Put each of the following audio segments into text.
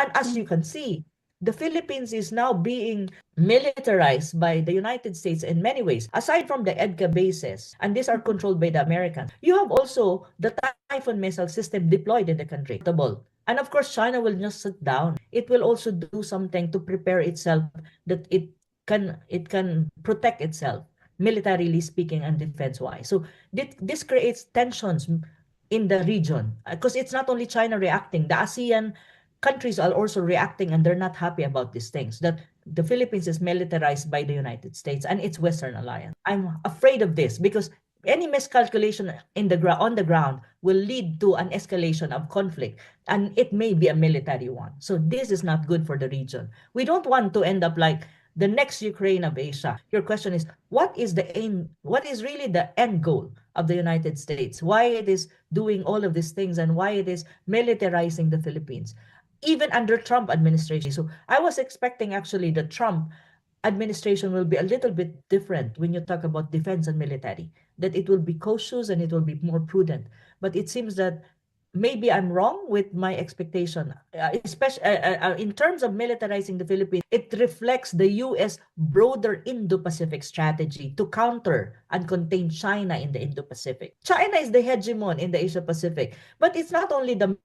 And as you can see, the Philippines is now being militarized by the United States in many ways. Aside from the EDCA bases, and these are controlled by the Americans, you have also the Typhoon missile system deployed in the country. And of course, China will just sit down. It will also do something to prepare itself that it can protect itself, militarily speaking and defense-wise. So this creates tensions in the region because it's not only China reacting. The ASEAN countries are also reacting, and they're not happy about these things, that the Philippines is militarized by the United States and its Western alliance. I'm afraid of this because any miscalculation on the ground will lead to an escalation of conflict, and it may be a military one. So this is not good for the region. We don't want to end up like the next Ukraine of Asia. Your question is, what is the aim? What is really the end goal of the United States? Why it is doing all of these things and why it is militarizing the Philippines, even under Trump administration? So I was expecting actually the Trump administration will be a little bit different when you talk about defense and military, that it will be cautious and it will be more prudent. But it seems that maybe I'm wrong with my expectation, especially in terms of militarizing the Philippines. It reflects the U.S. broader Indo-Pacific strategy to counter and contain China in the Indo-Pacific. China is the hegemon in the Asia-Pacific, but it's not only the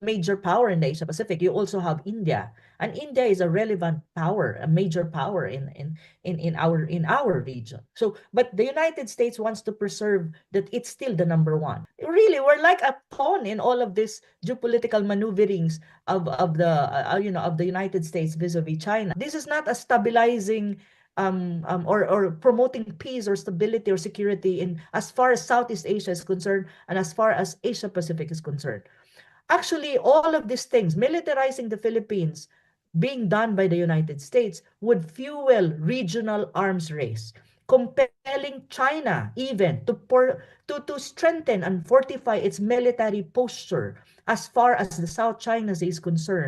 major power in the Asia-Pacific. You also have India, and India is a relevant power, a major power in our region. So, but the United States wants to preserve that it's still the number one. Really, we're like a pawn in all of this geopolitical maneuverings of the United States vis-a-vis China. This is not a stabilizing or promoting peace or stability or security in as far as Southeast Asia is concerned and as far as Asia Pacific is concerned. Actually, all of these things, militarizing the Philippines, being done by the United States, would fuel regional arms race, compelling China even to strengthen and fortify its military posture as far as the South China Sea is concerned,